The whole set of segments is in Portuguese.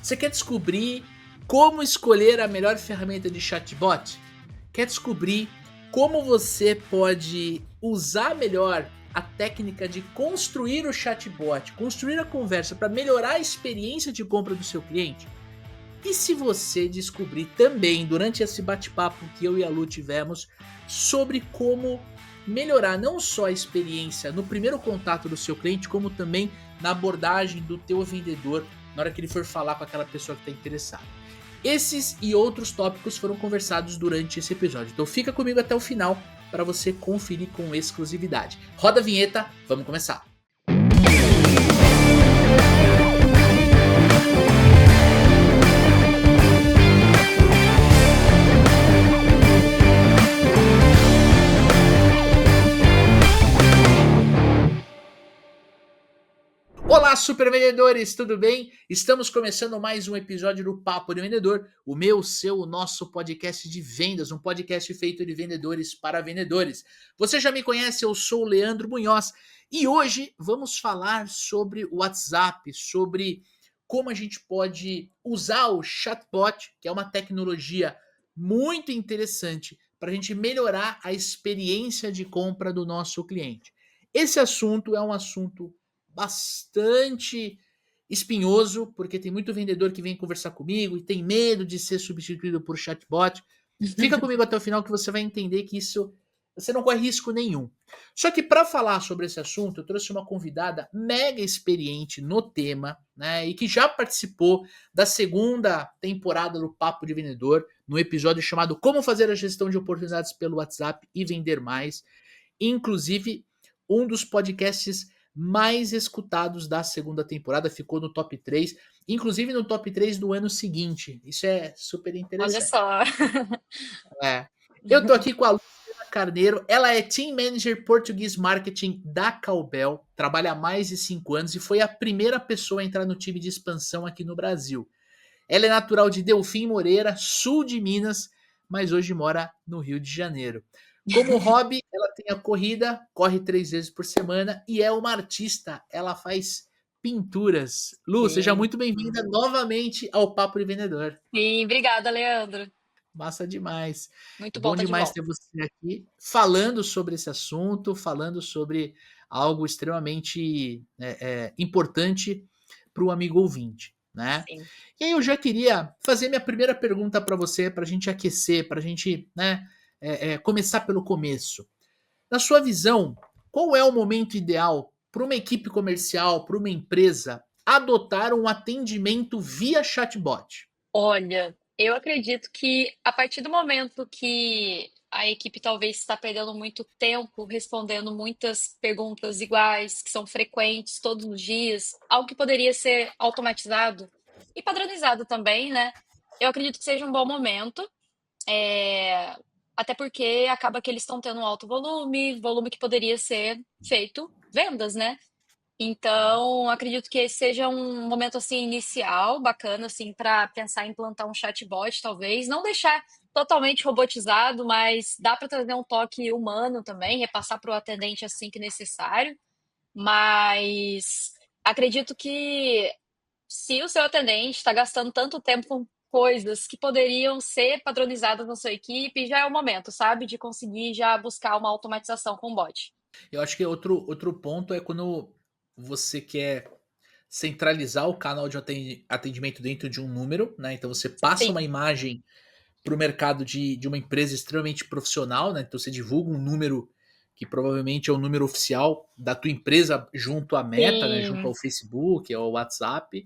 Você quer descobrir como escolher a melhor ferramenta de chatbot? Quer descobrir como você pode usar melhor a técnica de construir o chatbot, construir a conversa para melhorar a experiência de compra do seu cliente? E se você descobrir também, durante esse bate-papo que eu e a Lu tivemos, sobre como melhorar não só a experiência no primeiro contato do seu cliente, como também na abordagem do teu vendedor na hora que ele for falar com aquela pessoa que está interessada. Esses e outros tópicos foram conversados durante esse episódio, então fica comigo até o final para você conferir com exclusividade. Roda a vinheta, vamos começar! Olá, super vendedores, tudo bem? Estamos começando mais um episódio do Papo de Vendedor, o meu, seu, o nosso podcast de vendas, um podcast feito de vendedores para vendedores. Você já me conhece, eu sou o Leandro Munhoz e hoje vamos falar sobre o WhatsApp, sobre como a gente pode usar o chatbot, que é uma tecnologia muito interessante para a gente melhorar a experiência de compra do nosso cliente. Esse assunto é um assunto bastante espinhoso, porque tem muito vendedor que vem conversar comigo e tem medo de ser substituído por chatbot. Fica comigo até o final que você vai entender que isso você não corre risco nenhum. Só que para falar sobre esse assunto, eu trouxe uma convidada mega experiente no tema, né, e que já participou da segunda temporada do Papo de Vendedor, no episódio chamado Como fazer a gestão de oportunidades pelo WhatsApp e vender mais. Inclusive, um dos podcasts mais escutados da segunda temporada, ficou no top 3, inclusive no top 3 do ano seguinte. Isso é super Olha interessante. só. É. Eu tô aqui com a Luciana Carneiro, ela é Team Manager Português Marketing da Cowbell, trabalha há mais de 5 anos e foi a primeira pessoa a entrar no time de expansão aqui no Brasil. Ela é natural de Delfim Moreira, sul de Minas, mas hoje mora no Rio de Janeiro. Como hobby, ela tem a corrida, corre 3 vezes por semana e é uma artista. Ela faz pinturas. Lu, seja Sim. muito bem-vinda novamente ao Papo de Vendedor. Sim, obrigada, Leandro. Massa demais. Muito É bom bom estar de demais volta. ter você aqui falando sobre esse assunto, falando sobre algo extremamente importante para o amigo ouvinte, né? Sim. E aí eu já queria fazer minha primeira pergunta para você, para a gente aquecer, para a gente, né, começar pelo começo. Na sua visão, qual é o momento ideal para uma equipe comercial, para uma empresa, adotar um atendimento via chatbot? Olha, eu acredito que a partir do momento que a equipe talvez está perdendo muito tempo respondendo muitas perguntas iguais, que são frequentes todos os dias, algo que poderia ser automatizado e padronizado também, né? Eu acredito que seja um bom momento, é, até porque acaba que eles estão tendo um alto volume, volume que poderia ser feito vendas, né? Então, acredito que esse seja um momento assim inicial, bacana assim para pensar em implantar um chatbot, talvez, não deixar totalmente robotizado, mas dá para trazer um toque humano também, repassar para o atendente assim que necessário. Mas acredito que se o seu atendente está gastando tanto tempo com coisas que poderiam ser padronizadas na sua equipe, já é o momento, sabe, de conseguir já buscar uma automatização com o bot. Eu acho que outro ponto é quando você quer centralizar o canal de atendimento dentro de um número, né? Então você passa Sim, uma imagem para o mercado de uma empresa extremamente profissional, né? Então você divulga um número que provavelmente é o número oficial da tua empresa junto à Meta, né? Junto sim, ao Facebook, ao WhatsApp.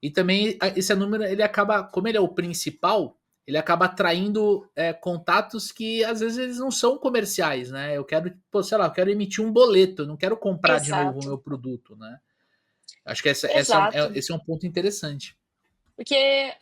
E também esse número, ele acaba, como ele é o principal, ele acaba atraindo contatos que às vezes eles não são comerciais, né? Eu quero, pô, sei lá, eu quero emitir um boleto, eu não quero comprar de novo o exato, meu produto, né? Acho que exato. esse é um ponto interessante. Porque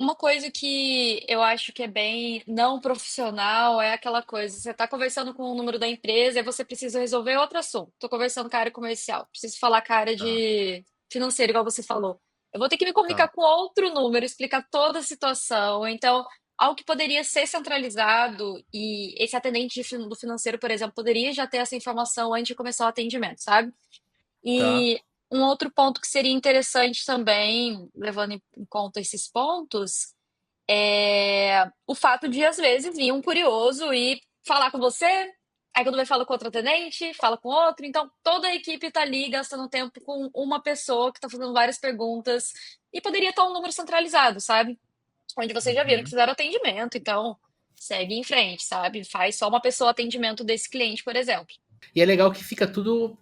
uma coisa que eu acho que é bem não profissional é aquela coisa, você está conversando com o número da empresa e você precisa resolver outro assunto. Estou conversando com a área comercial, preciso falar com a área Tá, de financeiro, igual você falou. Eu vou ter que me tá. comunicar com outro número, explicar toda a situação. Então, algo que poderia ser centralizado e esse atendente do financeiro, por exemplo, poderia já ter essa informação antes de começar o atendimento, sabe? Tá. Um outro ponto que seria interessante também, levando em conta esses pontos, é o fato de, às vezes, vir um curioso e falar com você, aí quando vai falar com outro atendente, fala com outro. Então, toda a equipe está ali gastando tempo com uma pessoa que está fazendo várias perguntas e poderia estar um número centralizado, sabe? Onde vocês já viram que Uhum. fizeram atendimento, então segue em frente, sabe? Faz só uma pessoa atendimento desse cliente, por exemplo. E é legal que fica tudo.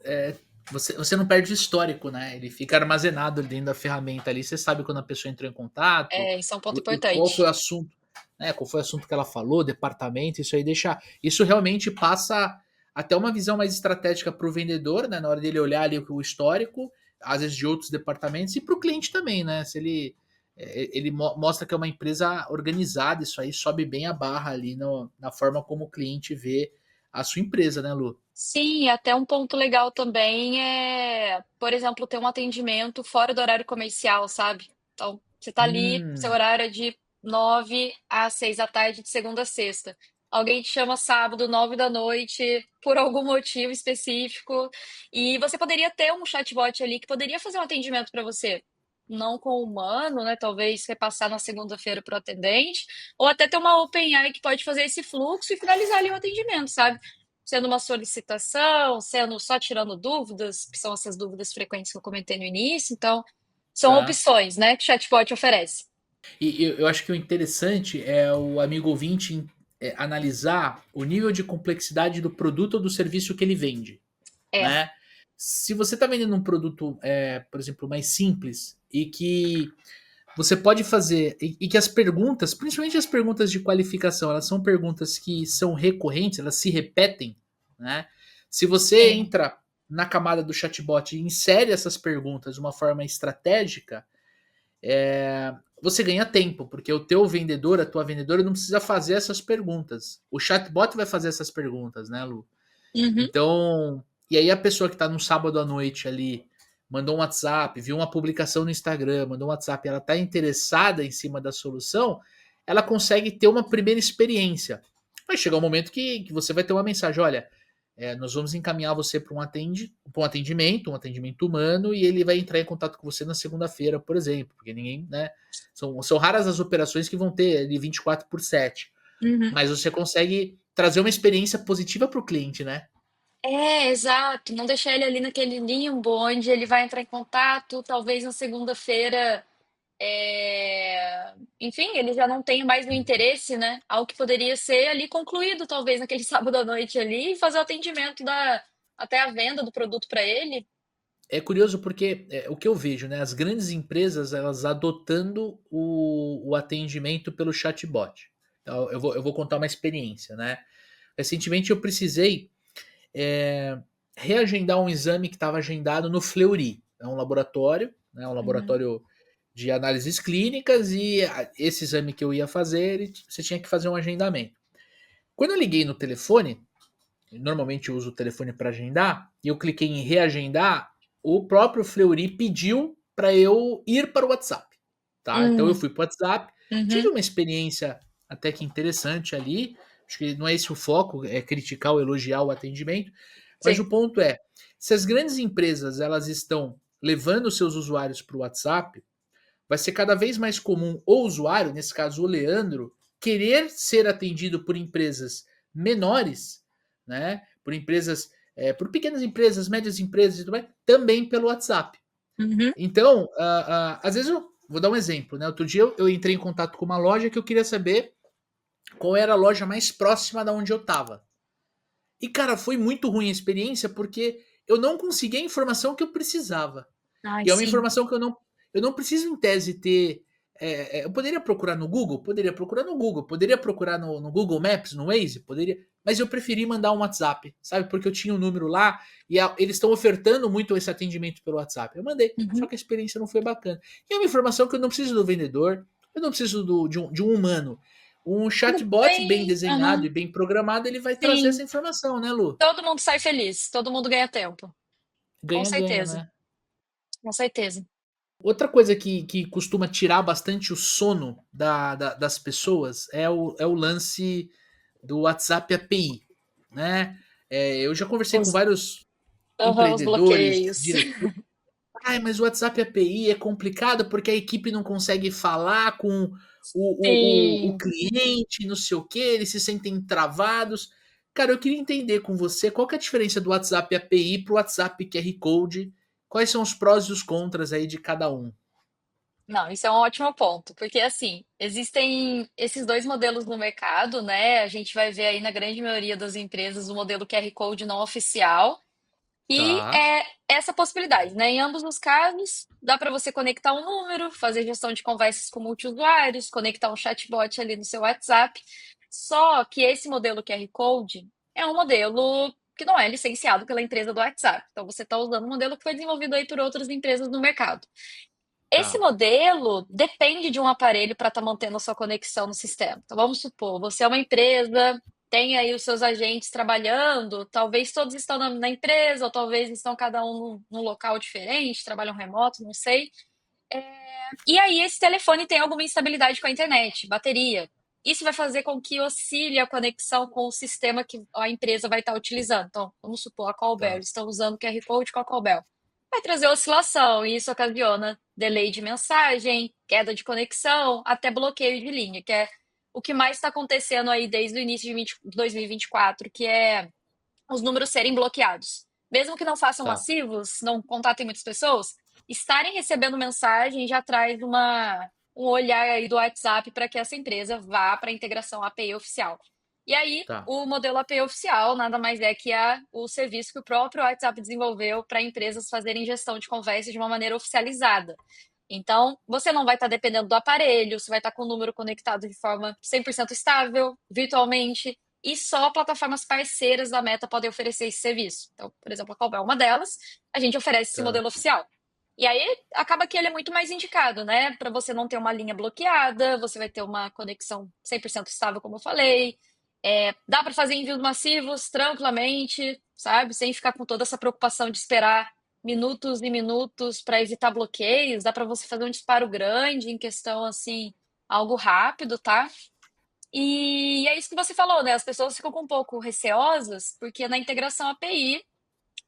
Você não perde o histórico, né? Ele fica armazenado ali dentro da ferramenta ali. Você sabe quando a pessoa entrou em contato, É, isso é um ponto qual foi o importante. assunto, né? Qual foi o assunto que ela falou, departamento, isso aí deixa. Isso realmente passa até uma visão mais estratégica para o vendedor, né? Na hora dele olhar ali o histórico, às vezes de outros departamentos, e para o cliente também, né? Se ele. Ele mostra que é uma empresa organizada, isso aí sobe bem a barra ali no, na forma como o cliente vê a sua empresa, né, Lu? Sim, até um ponto legal também é, por exemplo, ter um atendimento fora do horário comercial, sabe? Então, você tá ali, seu Hum, horário é de 9 às 6 da tarde, de segunda a sexta. Alguém te chama sábado, 9 da noite, por algum motivo específico, e você poderia ter um chatbot ali que poderia fazer um atendimento para você. Não com o humano, né? Talvez repassar na segunda-feira para o atendente, ou até ter uma OpenAI que pode fazer esse fluxo e finalizar ali o atendimento, sabe? Sendo uma solicitação, sendo só tirando dúvidas, que são essas dúvidas frequentes que eu comentei no início. Então, são tá. opções, né, que o chatbot oferece. E eu acho que o interessante é o amigo ouvinte analisar o nível de complexidade do produto ou do serviço que ele vende, É. né? Se você está vendendo um produto, por exemplo, mais simples e que você pode fazer e que as perguntas, principalmente as perguntas de qualificação, elas são perguntas que são recorrentes, elas se repetem, né? Se você Sim. entra na camada do chatbot e insere essas perguntas de uma forma estratégica, você ganha tempo, porque o teu vendedor, a tua vendedora não precisa fazer essas perguntas. O chatbot vai fazer essas perguntas, né, Lu? Uhum. Então, e aí a pessoa que está no sábado à noite ali, mandou um WhatsApp, viu uma publicação no Instagram, mandou um WhatsApp, ela está interessada em cima da solução, ela consegue ter uma primeira experiência. Vai chegar um momento que você vai ter uma mensagem, olha, nós vamos encaminhar você para um atendimento humano, e ele vai entrar em contato com você na segunda-feira, por exemplo, porque ninguém, né? São raras as operações que vão ter ali 24/7, Uhum. mas você consegue trazer uma experiência positiva para o cliente, né? É, exato. Não deixar ele ali naquele limbo onde ele vai entrar em contato, talvez na segunda-feira. Enfim, ele já não tem mais o interesse, né? Algo que poderia ser ali concluído, talvez naquele sábado à noite ali, e fazer o atendimento até a venda do produto para ele. É curioso porque o que eu vejo, né? As grandes empresas elas adotando o atendimento pelo chatbot. Então, eu vou contar uma experiência, né? Recentemente eu precisei é, reagendar um exame que estava agendado no Fleury. É um laboratório, né? Um Uhum. laboratório de análises clínicas, e esse exame que eu ia fazer, você tinha que fazer um agendamento. Quando eu liguei no telefone, normalmente eu uso o telefone para agendar, e eu cliquei em reagendar, o próprio Fleury pediu para eu ir para o WhatsApp, tá? Então eu Hum, fui para o WhatsApp, tive uhum. uma experiência até que interessante ali. Acho que não é esse o foco, é criticar ou elogiar o atendimento, mas Sim. o ponto é, se as grandes empresas elas estão levando os seus usuários para o WhatsApp, vai ser cada vez mais comum o usuário, nesse caso o Leandro, querer ser atendido por empresas menores, né? Por empresas, por pequenas empresas, médias empresas e tudo mais, também pelo WhatsApp. Uhum. Então, às vezes eu vou dar um exemplo, né? Outro dia eu entrei em contato com uma loja que eu queria saber qual era a loja mais próxima da onde eu estava. E cara, foi muito ruim a experiência porque eu não consegui a informação que eu precisava. Ai, E é uma sim. informação que eu não preciso, em tese, ter. Eu poderia procurar no Google? Poderia procurar no Google. Poderia procurar no Google Maps, no Waze? Poderia. Mas eu preferi mandar um WhatsApp, sabe? Porque eu tinha um número lá e eles estão ofertando muito esse atendimento pelo WhatsApp. Eu mandei, só Uhum. que a experiência não foi bacana. E é uma informação que eu não preciso do vendedor, eu não preciso de um humano. Um chatbot bem Bem, desenhado aham, e bem programado, ele vai trazer essa sim. informação, né, Lu? Todo mundo sai feliz, todo mundo ganha tempo. Com Ganha-ganha, certeza, né? com certeza. Outra coisa que costuma tirar bastante o sono das pessoas é o lance do WhatsApp API, né? Eu já conversei com Os, vários aham, os empreendedores, bloqueios. diretores. ai, mas o WhatsApp API é complicado porque a equipe não consegue falar com o Sim. cliente, não sei o quê, eles se sentem travados. Cara, eu queria entender com você qual que é a diferença do WhatsApp API para o WhatsApp QR Code. Quais são os prós e os contras aí de cada um? Não, isso é um ótimo ponto, porque assim, existem esses dois modelos no mercado, né? A gente vai ver aí na grande maioria das empresas o modelo QR Code não oficial e Tá, é essa possibilidade, né? Em ambos os casos, dá para você conectar um número, fazer gestão de conversas com multiusuários, conectar um chatbot ali no seu WhatsApp. Só que esse modelo QR Code é um modelo que não é licenciado pela empresa do WhatsApp. Então você está usando um modelo que foi desenvolvido aí por outras empresas no mercado. Esse tá, modelo depende de um aparelho para estar mantendo a sua conexão no sistema. Então, vamos supor, você é uma empresa, tem aí os seus agentes trabalhando, talvez todos estão na empresa, ou talvez estão cada um num local diferente, trabalham remoto, não sei. E aí, esse telefone tem alguma instabilidade com a internet, bateria. Isso vai fazer com que oscile a conexão com o sistema que a empresa vai estar utilizando. Então, vamos supor, a Callbell, tá, eles estão usando o QR Code com a Callbell. Vai trazer oscilação, e isso ocasiona delay de mensagem, queda de conexão, até bloqueio de linha, que é o que mais está acontecendo aí desde o início de 2024, que é os números serem bloqueados. Mesmo que não façam tá, massivos, não contatem muitas pessoas, estarem recebendo mensagem já traz um olhar aí do WhatsApp para que essa empresa vá para a integração API oficial. E aí, tá, o modelo API oficial nada mais é que o serviço que o próprio WhatsApp desenvolveu para empresas fazerem gestão de conversas de uma maneira oficializada. Então, você não vai estar dependendo do aparelho, você vai estar com o número conectado de forma 100% estável, virtualmente, e só plataformas parceiras da Meta podem oferecer esse serviço. Então, por exemplo, a Cobel é uma delas, a gente oferece esse tá. modelo oficial. E aí acaba que ele é muito mais indicado, né? Para você não ter uma linha bloqueada, você vai ter uma conexão 100% estável, como eu falei. Dá para fazer envios massivos tranquilamente, sabe? Sem ficar com toda essa preocupação de esperar minutos e minutos para evitar bloqueios. Dá para você fazer um disparo grande em questão assim, algo rápido, tá? E é isso que você falou, né? As pessoas ficam um pouco receosas, porque na integração API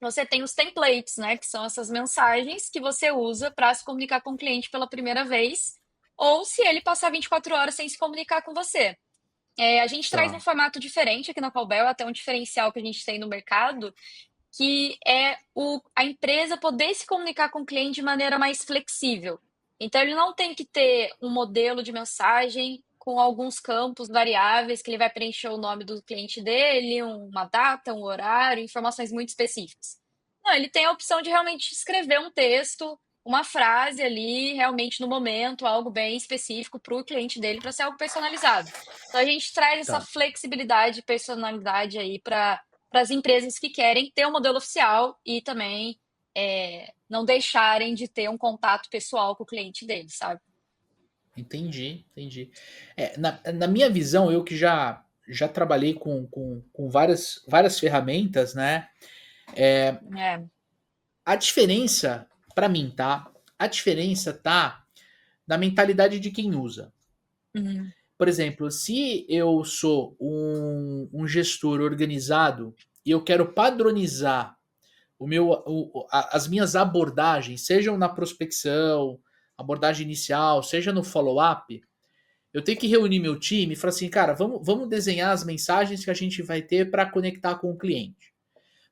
você tem os templates, né? Que são essas mensagens que você usa para se comunicar com o cliente pela primeira vez, ou se ele passar 24 horas sem se comunicar com você. A gente traz um Tá. formato diferente aqui na Callbell, até um diferencial que a gente tem no mercado, que é a empresa poder se comunicar com o cliente de maneira mais flexível. Então, ele não tem que ter um modelo de mensagem com alguns campos variáveis que ele vai preencher o nome do cliente dele, uma data, um horário, informações muito específicas. Não, ele tem a opção de realmente escrever um texto, uma frase ali, realmente no momento, algo bem específico para o cliente dele, para ser algo personalizado. Então, a gente traz essa Tá. flexibilidade e personalidade aí para as empresas que querem ter um modelo oficial e também não deixarem de ter um contato pessoal com o cliente deles, sabe? Entendi, entendi. Na minha visão, eu que já trabalhei com várias ferramentas, né? É. A diferença, para mim, tá? A diferença tá na mentalidade de quem usa. Uhum. Por exemplo, se eu sou um gestor organizado e eu quero padronizar as minhas abordagens, sejam na prospecção, abordagem inicial, seja no follow-up, eu tenho que reunir meu time e falar assim, cara, vamos desenhar as mensagens que a gente vai ter para conectar com o cliente.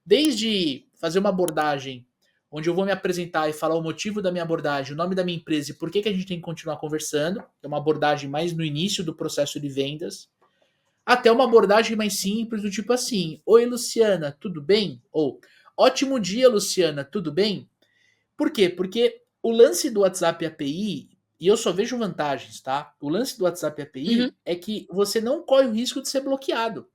Desde fazer uma abordagem onde eu vou me apresentar e falar o motivo da minha abordagem, o nome da minha empresa e por que a gente tem que continuar conversando, que é uma abordagem mais no início do processo de vendas, até uma abordagem mais simples, do tipo assim: Oi, Luciana, tudo bem? Ou Ótimo dia, Luciana, tudo bem? Por quê? Porque o lance do WhatsApp API, e eu só vejo vantagens, tá? O lance do WhatsApp Uhum. API é que você não corre o risco de ser bloqueado.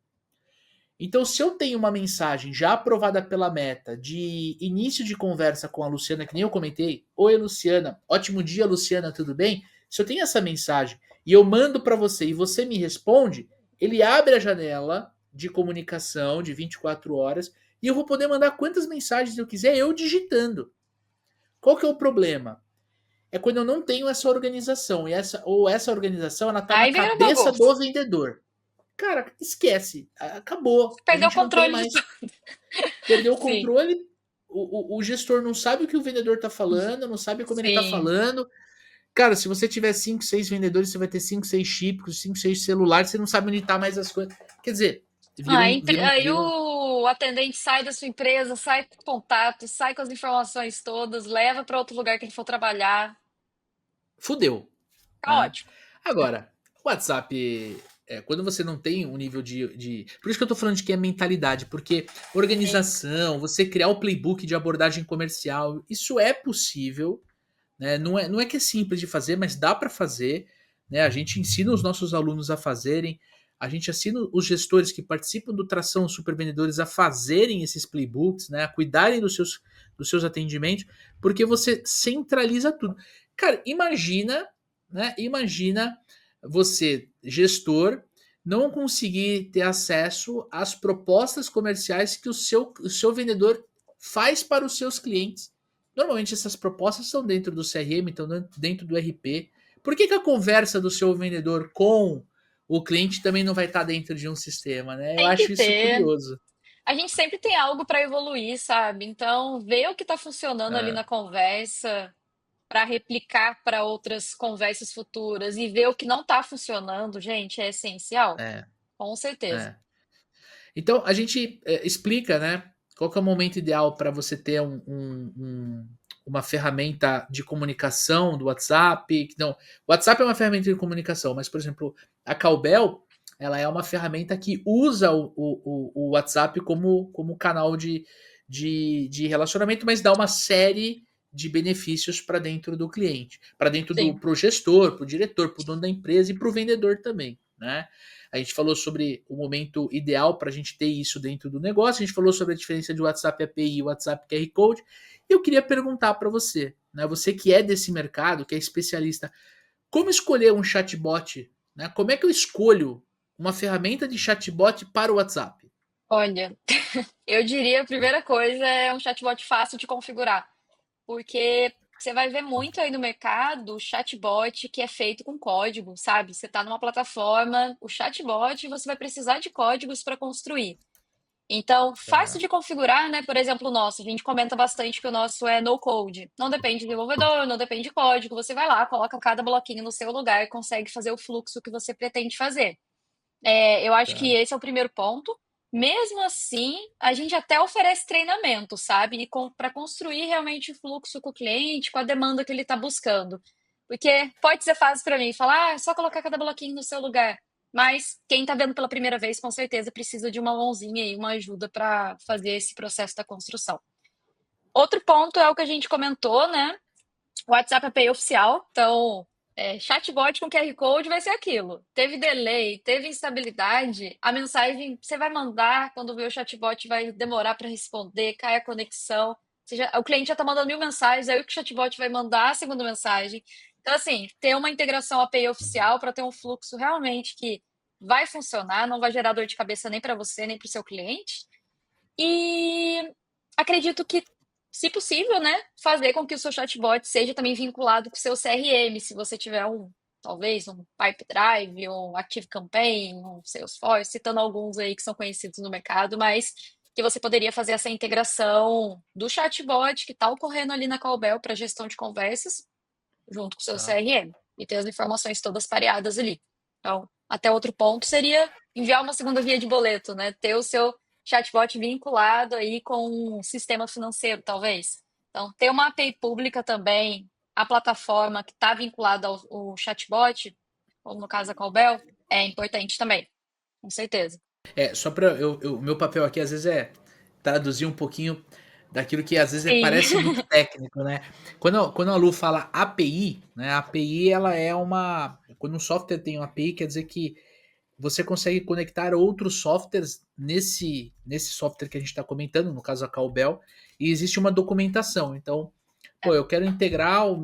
Então, se eu tenho uma mensagem já aprovada pela Meta de início de conversa com a Luciana, que nem eu comentei, oi Luciana, ótimo dia Luciana, tudo bem? Se eu tenho essa mensagem e eu mando para você e você me responde, ele abre a janela de comunicação de 24 horas e eu vou poder mandar quantas mensagens eu quiser eu digitando. Qual que é o problema? É quando eu não tenho essa organização e essa organização ela tá na Aí vem a cabeça bagunça. do vendedor. Cara, esquece, acabou. A Perdeu o gente não tem controle de mais tudo. perdeu o Sim. controle, o gestor não sabe o que o vendedor está falando, não sabe como ele está Sim. falando. Cara, se você tiver 5, 6 vendedores, você vai ter 5, 6 chips, 5, 6 celulares, você não sabe onde tá mais as coisas. Quer dizer, vira um, vira um, Aí vira um, o atendente sai da sua empresa, sai com o contato, sai com as informações todas, leva para outro lugar que ele for trabalhar. fudeu, né? Caótico. Agora, o WhatsApp, quando você não tem um nível de. Por isso que eu tô falando de que é mentalidade, porque Sim. organização, você criar o playbook de abordagem comercial, isso é possível, né? Não é que é simples de fazer, mas dá para fazer, né? A gente ensina os nossos alunos a fazerem, a gente ensina os gestores que participam do Tração Super Vendedores a fazerem esses playbooks, né? A cuidarem dos seus atendimentos, porque você centraliza tudo. Cara, imagina, né? Imagina você, gestor, não conseguir ter acesso às propostas comerciais que o seu vendedor faz para os seus clientes. Normalmente essas propostas estão dentro do CRM, estão dentro do RP. Por que a conversa do seu vendedor com o cliente também não vai estar dentro de um sistema, né? Eu Tem que acho isso ter. curioso. A gente sempre tem algo para evoluir, sabe? Então, ver o que está funcionando ali É, na conversa para replicar para outras conversas futuras e ver o que não está funcionando, gente, é essencial. é, Com certeza. é. Então a gente explica, né? Qual que é o momento ideal para você ter uma ferramenta de comunicação do WhatsApp? Não, o WhatsApp é uma ferramenta de comunicação, mas por exemplo, a Cowbell, ela é uma ferramenta que usa o WhatsApp como canal de relacionamento, mas dá uma série de benefícios para dentro do cliente, para dentro do Sim. pro gestor, pro diretor, pro dono da empresa e pro vendedor também, né? A gente falou sobre o momento ideal para a gente ter isso dentro do negócio. A gente falou sobre a diferença de WhatsApp API e WhatsApp QR Code. E eu queria perguntar para você, né? Você que é desse mercado, que é especialista, como escolher um chatbot? Né? Como é que eu escolho uma ferramenta de chatbot para o WhatsApp? Olha, eu diria a primeira coisa é um chatbot fácil de configurar, porque você vai ver muito aí no mercado chatbot que é feito com código, sabe? Você está numa plataforma, o chatbot, você vai precisar de códigos para construir. Então, fácil Tá, de configurar, né? Por exemplo, o nosso, a gente comenta bastante que o nosso é no code. Não depende de desenvolvedor, não depende de código. Você vai lá, coloca cada bloquinho no seu lugar e consegue fazer o fluxo que você pretende fazer. Eu acho que tá, esse é o primeiro ponto. Mesmo assim, a gente até oferece treinamento, sabe? E para construir realmente o fluxo com o cliente, com a demanda que ele está buscando. Porque pode ser fácil para mim falar, é só colocar cada bloquinho no seu lugar. Mas quem está vendo pela primeira vez, com certeza precisa de uma mãozinha e uma ajuda para fazer esse processo da construção. Outro ponto é o que a gente comentou, né? O WhatsApp API oficial, então, chatbot com QR Code vai ser aquilo. Teve delay, teve instabilidade, a mensagem você vai mandar, quando vê o chatbot vai demorar para responder, cai a conexão. O cliente já está mandando 1.000 mensagens, aí o chatbot vai mandar a segunda mensagem. Então, assim, ter uma integração API oficial para ter um fluxo realmente que vai funcionar, não vai gerar dor de cabeça nem para você, nem para o seu cliente. E acredito que, se possível, né, fazer com que o seu chatbot seja também vinculado com o seu CRM, se você tiver talvez um Pipedrive, um ActiveCampaign, um Salesforce, citando alguns aí que são conhecidos no mercado, mas que você poderia fazer essa integração do chatbot que está ocorrendo ali na Callbell para gestão de conversas, junto com o seu tá. CRM, e ter as informações todas pareadas ali. Então, até outro ponto seria enviar uma segunda via de boleto, né? Ter o seu chatbot vinculado aí com um sistema financeiro, talvez. Então, ter uma API pública também, a plataforma que está vinculada ao chatbot, como no caso a Callbell, é importante também, com certeza. Só para o meu papel aqui às vezes é traduzir um pouquinho daquilo que às vezes Sim, parece muito técnico, né? Quando a Lu fala API, né? A API ela é uma. Quando um software tem uma API, quer dizer que você consegue conectar outros softwares nesse software que a gente está comentando, no caso a Cowbell, e existe uma documentação. Então, pô, eu quero integrar a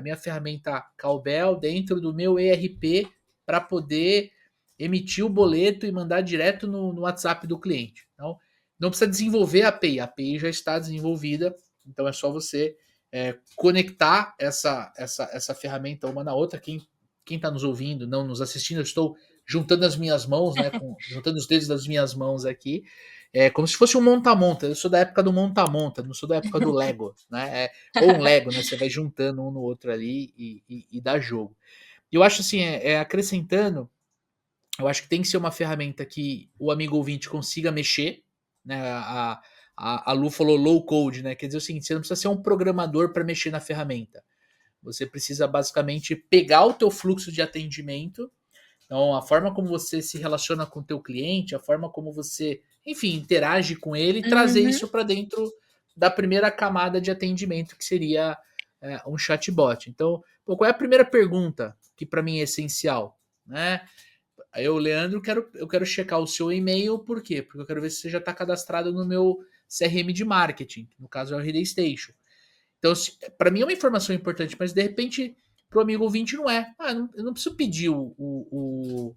minha ferramenta Cowbell dentro do meu ERP para poder emitir o boleto e mandar direto no WhatsApp do cliente. Então, não precisa desenvolver a API já está desenvolvida, então é só você conectar essa ferramenta uma na outra. Quem está nos ouvindo, não nos assistindo, eu estou juntando as minhas mãos, né? Juntando os dedos das minhas mãos aqui. É como se fosse um monta-monta. Eu sou da época do monta-monta, não sou da época do Lego, né? Ou um Lego, né? Você vai juntando um no outro ali e dá jogo. E eu acho assim, acrescentando, eu acho que tem que ser uma ferramenta que o amigo ouvinte consiga mexer, né? A Lu falou low code, né? Quer dizer o seguinte, você não precisa ser um programador para mexer na ferramenta. Você precisa basicamente pegar o teu fluxo de atendimento. Então, a forma como você se relaciona com o teu cliente, a forma como você, enfim, interage com ele, e trazer Uhum, isso para dentro da primeira camada de atendimento, que seria um chatbot. Então, pô, qual é a primeira pergunta que para mim é essencial, né? Eu, Leandro, eu quero checar o seu e-mail, por quê? Porque eu quero ver se você já está cadastrado no meu CRM de marketing, que no caso é o Hidden Station. Então, para mim é uma informação importante, mas de repente pro amigo ouvinte não é. Eu não preciso pedir o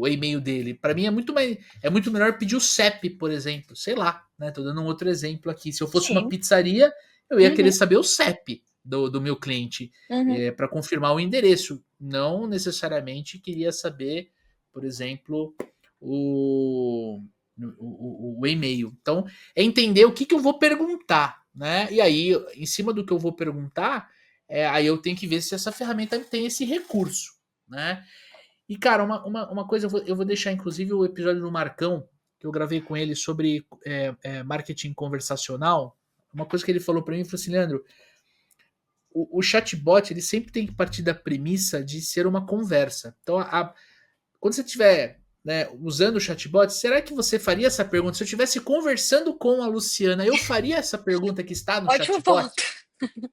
e-mail dele. Para mim é muito melhor pedir o CEP, por exemplo. Sei lá, né? Tô dando um outro exemplo aqui. Se eu fosse uma sim. pizzaria, eu ia querer Uhum, saber o CEP do meu cliente uhum. para confirmar o endereço. Não necessariamente queria saber, por exemplo, o e-mail. Então, é entender o que, que eu vou perguntar, né? E aí, em cima do que eu vou perguntar, aí eu tenho que ver se essa ferramenta tem esse recurso, né? E, cara, uma coisa, eu vou deixar, inclusive, o episódio do Marcão, que eu gravei com ele sobre marketing conversacional. Uma coisa que ele falou para mim, falou assim, Leandro, o chatbot, ele sempre tem que partir da premissa de ser uma conversa. Então, quando você estiver, né, usando o chatbot, será que você faria essa pergunta? Se eu estivesse conversando com a Luciana, eu faria essa pergunta que está no Ótimo chatbot? ponto.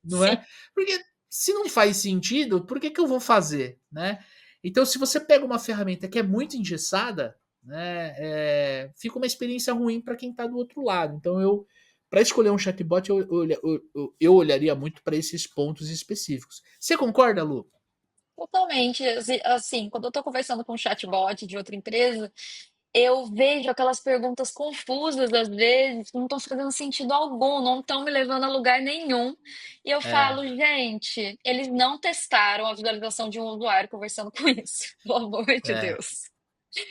Não Sim. é? Porque se não faz sentido, por que, que eu vou fazer, né? Então, se você pega uma ferramenta que é muito engessada, né, fica uma experiência ruim para quem está do outro lado. Então, para escolher um chatbot, eu olharia muito para esses pontos específicos. Você concorda, Lu? Totalmente. Assim, quando eu tô conversando com um chatbot de outra empresa, eu vejo aquelas perguntas confusas às vezes, que não estão fazendo sentido algum, não estão me levando a lugar nenhum. E eu É, falo, gente, eles não testaram a visualização de um usuário conversando com isso, pelo amor de é, Deus.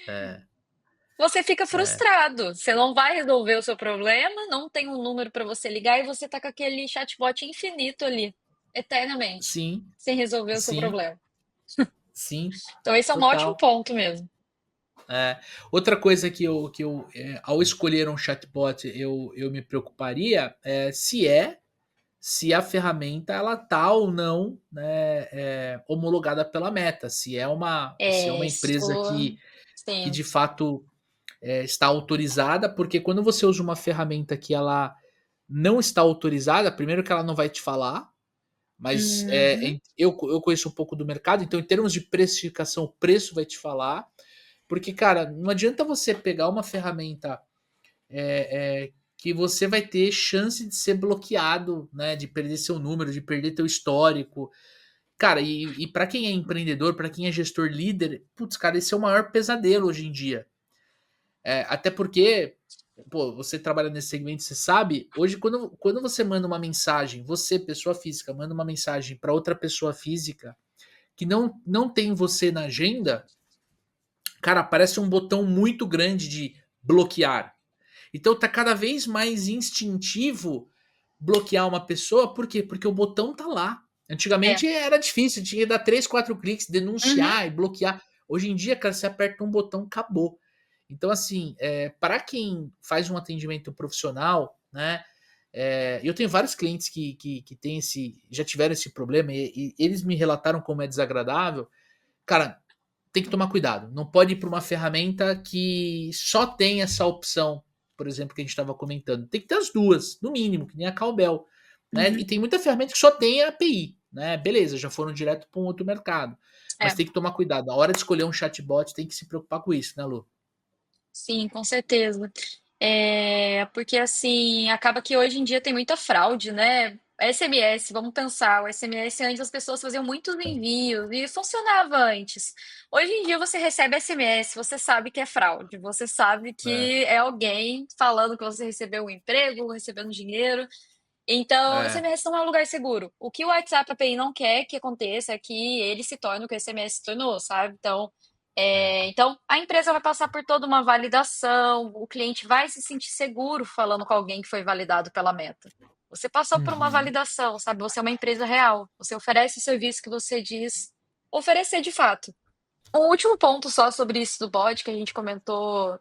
é, Você fica é. frustrado, você não vai resolver o seu problema, não tem um número para você ligar e você tá com aquele chatbot infinito ali, eternamente, Sim, sem resolver o seu sim, problema. sim, Então, esse é um ótimo total. ponto mesmo. Outra coisa ao escolher um chatbot, eu me preocuparia se a ferramenta ela tá ou não, né, homologada pela Meta, se é É, uma empresa isso, que sim. de fato está autorizada, porque quando você usa uma ferramenta que ela não está autorizada, primeiro que ela não vai te falar, mas Uhum. eu conheço um pouco do mercado, então em termos de precificação, o preço vai te falar. Porque, cara, não adianta você pegar uma ferramenta que você vai ter chance de ser bloqueado, né? De perder seu número, de perder teu histórico. Cara, e para quem é empreendedor, para quem é gestor líder, putz, cara, esse é o maior pesadelo hoje em dia. Até porque, pô, você trabalha nesse segmento, você sabe, hoje quando você manda uma mensagem, você, pessoa física, manda uma mensagem para outra pessoa física que não tem você na agenda, cara, aparece um botão muito grande de bloquear. Então tá cada vez mais instintivo bloquear uma pessoa, por quê? Porque o botão tá lá. É. Antigamente era difícil, tinha que dar 3, 4 cliques, Uhum. denunciar e bloquear. Hoje em dia, cara, você aperta um botão, acabou. Então, assim, para quem faz um atendimento profissional, né? Eu tenho vários clientes que têm já tiveram esse problema e eles me relataram como é desagradável. Cara, tem que tomar cuidado. Não pode ir para uma ferramenta que só tem essa opção, por exemplo, que a gente estava comentando. Tem que ter as duas, no mínimo, que nem a Cowbell. Né? Uhum. E tem muita ferramenta que só tem a API. Né? Beleza, já foram direto para um outro mercado. Mas É, tem que tomar cuidado. Na hora de escolher um chatbot, tem que se preocupar com isso, né, Lu? sim, com certeza. É, porque assim, acaba que hoje em dia tem muita fraude, né? SMS, vamos pensar, o SMS antes as pessoas faziam muitos envios e funcionava antes. Hoje em dia você recebe SMS, você sabe que é fraude, você sabe É, que é alguém falando que você recebeu um emprego, recebendo dinheiro. Então, é, SMS não é um lugar seguro. O que o WhatsApp API não quer que aconteça é que ele se torne o que o SMS se tornou, sabe? Então, Então, a empresa vai passar por toda uma validação, o cliente vai se sentir seguro falando com alguém que foi validado pela Meta. Você passou por uma Uhum. validação, sabe? Você é uma empresa real. Você oferece o serviço que você diz oferecer de fato. Um último ponto só sobre isso do bot que a gente comentou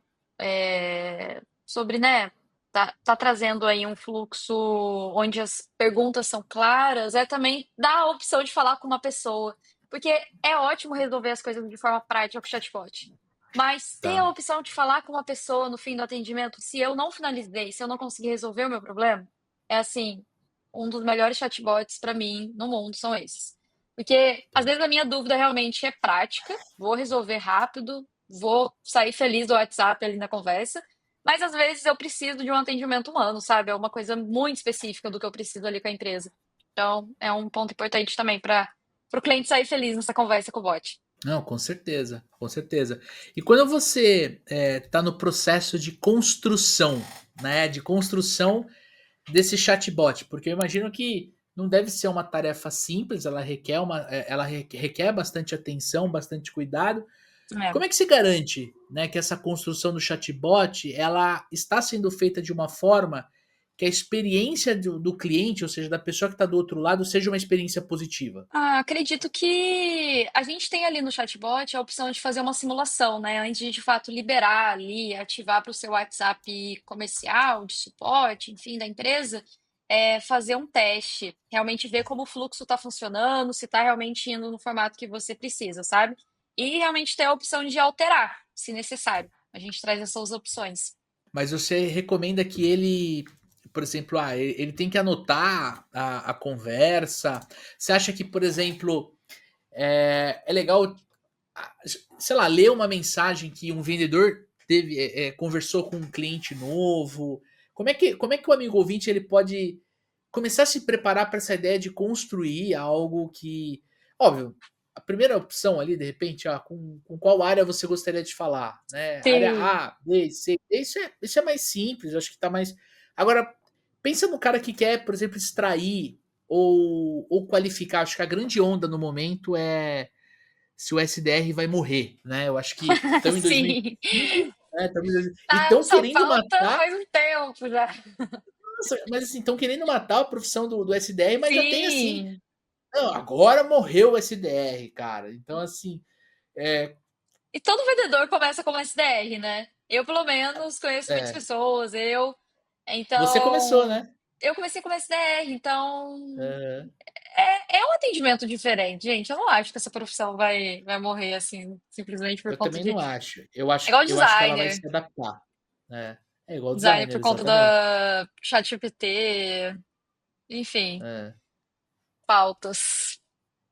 sobre, né? Tá trazendo aí um fluxo onde as perguntas são claras, é também dar a opção de falar com uma pessoa. Porque é ótimo resolver as coisas de forma prática com o chatbot. Mas ter a Tá. opção de falar com uma pessoa no fim do atendimento, se eu não finalizei, se eu não conseguir resolver o meu problema, é assim, um dos melhores chatbots para mim no mundo são esses. Porque às vezes a minha dúvida realmente é prática, vou resolver rápido, vou sair feliz do WhatsApp ali na conversa, mas às vezes eu preciso de um atendimento humano, sabe? É uma coisa muito específica do que eu preciso ali com a empresa. Então, é um ponto importante também para o cliente sair feliz nessa conversa com o bot. Não, com certeza, com certeza. E quando você está no processo de construção, né, de construção desse chatbot, porque eu imagino que não deve ser uma tarefa simples, ela requer bastante atenção, bastante cuidado. É. Como é que se garante, né, que essa construção do chatbot ela está sendo feita de uma forma que a experiência do cliente, ou seja, da pessoa que está do outro lado, seja uma experiência positiva? Acredito que a gente tem ali no chatbot a opção de fazer uma simulação, né? Antes de fato liberar ali, ativar para o seu WhatsApp comercial, de suporte, enfim, da empresa, fazer um teste, realmente ver como o fluxo está funcionando, se está realmente indo no formato que você precisa, sabe? E realmente ter a opção de alterar, se necessário. A gente traz essas opções. Mas você recomenda que ele, por exemplo, ele tem que anotar a conversa. Você acha que, por exemplo, é legal, ah, sei lá, ler uma mensagem que um vendedor conversou com um cliente novo? Como é que o amigo ouvinte ele pode começar a se preparar para essa ideia de construir algo que, óbvio, a primeira opção ali, de repente, com qual área você gostaria de falar, né? Área Sim. A, B, C, isso é mais simples, eu acho que tá mais. Agora, pensa no cara que quer, por exemplo, extrair ou qualificar. Acho que a grande onda no momento é se o SDR vai morrer, né? Eu acho que estamos em Sim. 2025, né? E Tá, estão só querendo falta matar. faz um tempo já. Nossa, mas assim, estão querendo matar a profissão do SDR, mas já tem assim. Sim. Não, agora morreu o SDR, cara. Então, assim, é, E todo vendedor começa como SDR, né? Eu, pelo menos, conheço muitas é, pessoas, você começou, Então, né? eu comecei como SDR, então Aham. é um atendimento diferente, gente. Eu não acho que essa profissão vai morrer assim, simplesmente por Eu conta também de. não acho. É igual Eu acho que ela vai designer. se adaptar. Né? É igual Designer designer, por conta exatamente. da ChatGPT, enfim, É, pautas.